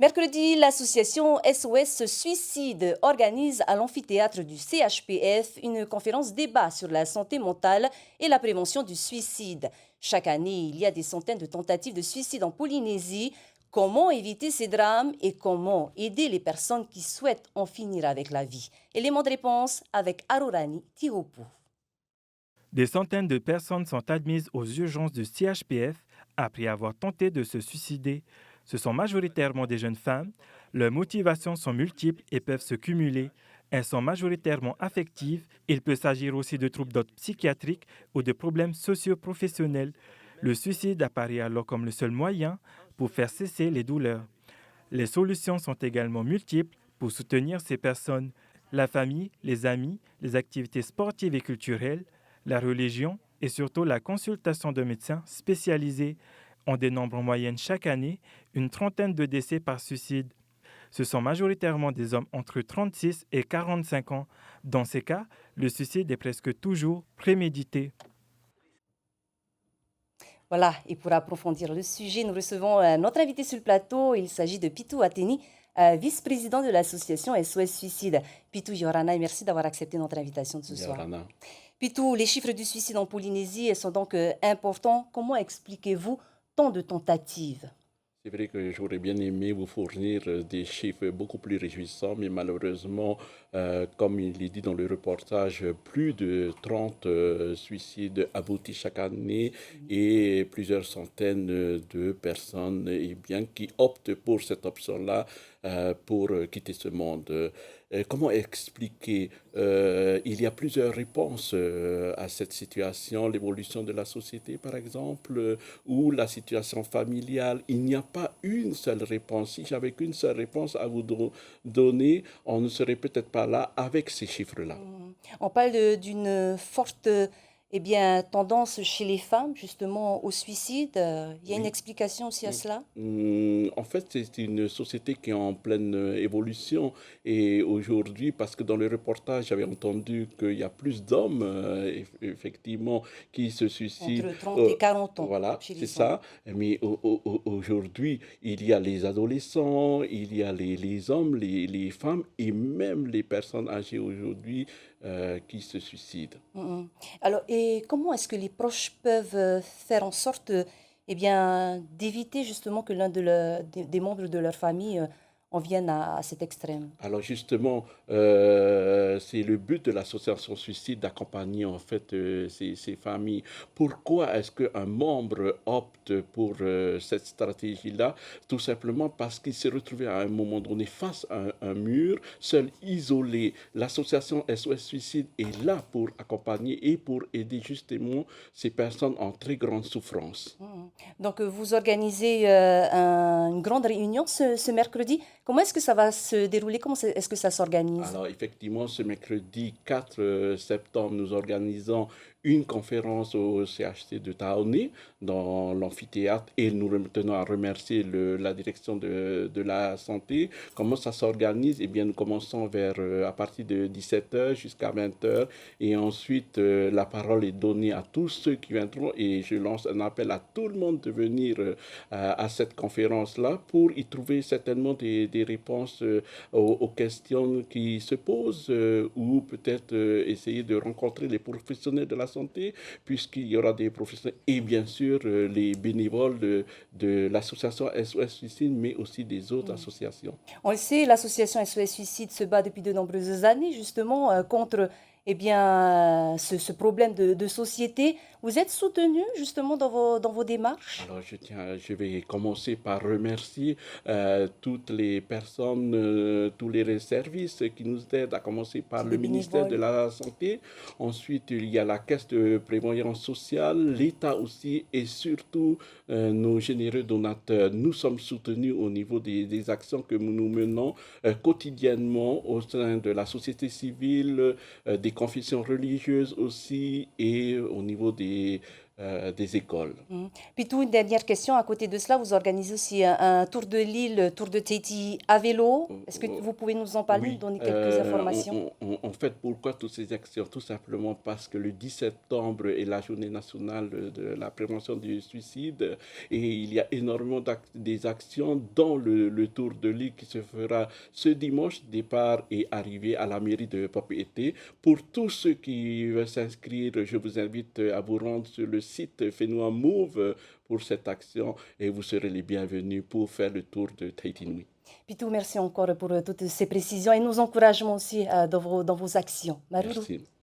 Mercredi, l'association SOS Suicide organise à l'amphithéâtre du CHPF une conférence débat sur la santé mentale et la prévention du suicide. Chaque année, il y a des centaines de tentatives de suicide en Polynésie. Comment éviter ces drames et comment aider les personnes qui souhaitent en finir avec la vie? Élément de réponse avec Arorani Tiropu. Des centaines de personnes sont admises aux urgences du CHPF après avoir tenté de se suicider. Ce sont majoritairement des jeunes femmes. Leurs motivations sont multiples et peuvent se cumuler. Elles sont majoritairement affectives. Il peut s'agir aussi de troubles d'ordre psychiatrique ou de problèmes socio-professionnels. Le suicide apparaît alors comme le seul moyen pour faire cesser les douleurs. Les solutions sont également multiples pour soutenir ces personnes. La famille, les amis, les activités sportives et culturelles, la religion et surtout la consultation de médecins spécialisés. On dénombre en moyenne chaque année une trentaine de décès par suicide. Ce sont majoritairement des hommes entre 36 et 45 ans. Dans ces cas, le suicide est presque toujours prémédité. Voilà, et pour approfondir le sujet, nous recevons notre invité sur le plateau. Il s'agit de Pitou Ateni, vice-président de l'association SOS Suicide. Pitou Yorana, et merci d'avoir accepté notre invitation de ce soir. Yorana. Pitou, les chiffres du suicide en Polynésie sont donc importants. Comment expliquez-vous tant de tentatives? C'est vrai que j'aurais bien aimé vous fournir des chiffres beaucoup plus réjouissants, mais malheureusement, comme il est dit dans le reportage, plus de 30 suicides aboutis chaque année et plusieurs centaines de personnes bien, qui optent pour cette option-là pour quitter ce monde. Comment expliquer Il y a plusieurs réponses à cette situation, l'évolution de la société par exemple, ou la situation familiale. Il n'y a pas une seule réponse. Si j'avais qu'une seule réponse à vous donner, on ne serait peut-être pas là avec ces chiffres-là. On parle d'une forte tendance chez les femmes, justement, au suicide. Il y a une Oui. explication aussi à cela? En fait, c'est une société qui est en pleine évolution. Et aujourd'hui, parce que dans le reportage, j'avais entendu qu'il y a plus d'hommes, effectivement, qui se suicident. Entre 30 et 40 ans Voilà, chez c'est les hommes. ça. Mais aujourd'hui, il y a les adolescents, il y a les hommes, les femmes et même les personnes âgées aujourd'hui qui se suicident. Mhm. Alors, et comment est-ce que les proches peuvent faire en sorte d'éviter justement que des membres de leur famille en viennent à cet extrême? Alors justement, c'est le but de l'association Suicide d'accompagner en fait ces familles. Pourquoi est-ce qu'un membre opte pour cette stratégie-là? Tout simplement parce qu'il s'est retrouvé à un moment donné face à un mur, seul, isolé. L'association SOS Suicide est là pour accompagner et pour aider justement ces personnes en très grande souffrance. Mhm. Donc, vous organisez une grande réunion ce mercredi. Comment est-ce que ça va se dérouler? Est-ce que ça s'organise? Alors effectivement, ce mercredi 4 septembre, nous organisons une conférence au CHC de Taoné, dans l'amphithéâtre, et nous tenons à remercier la direction de la santé. Comment ça s'organise? Eh bien, nous commençons à partir de 17 h jusqu'à 20 h, et ensuite la parole est donnée à tous ceux qui viendront, et je lance un appel à tout le monde de venir à cette conférence-là pour y trouver certainement des réponses aux questions qui se posent, ou peut-être essayer de rencontrer les professionnels de la santé, puisqu'il y aura des professionnels et bien sûr les bénévoles de l'association SOS Suicide, mais aussi des autres associations. On le sait, l'association SOS Suicide se bat depuis de nombreuses années justement contre ce problème de société. Vous êtes soutenu justement dans vos démarches? Alors, je vais commencer par remercier toutes les personnes, tous les services qui nous aident, à commencer par C'est le des ministère de bénévoles. la Santé. Ensuite, il y a la Caisse de prévoyance sociale, l'État aussi, et surtout nos généreux donateurs. Nous sommes soutenus au niveau des actions que nous menons quotidiennement au sein de la société civile, des confessions religieuses aussi, et au niveau des écoles. Puis tout, une dernière question. À côté de cela, vous organisez aussi un tour de l'île, tour de Tahiti à vélo. Est-ce que vous pouvez nous en parler, nous Oui, donner quelques informations? en fait, pourquoi toutes ces actions? Tout simplement parce que le 10 septembre est la journée nationale de la prévention du suicide et il y a énormément des actions dont le tour de l'île qui se fera ce dimanche, départ et arrivée à la mairie de Papeete. Pour tous ceux qui veulent s'inscrire, je vous invite à vous rendre sur le site Fenua Move pour cette action et vous serez les bienvenus pour faire le tour de Tahiti Nui. Puis tout, merci encore pour toutes ces précisions et nos encouragements aussi dans vos actions. Maruru. Merci.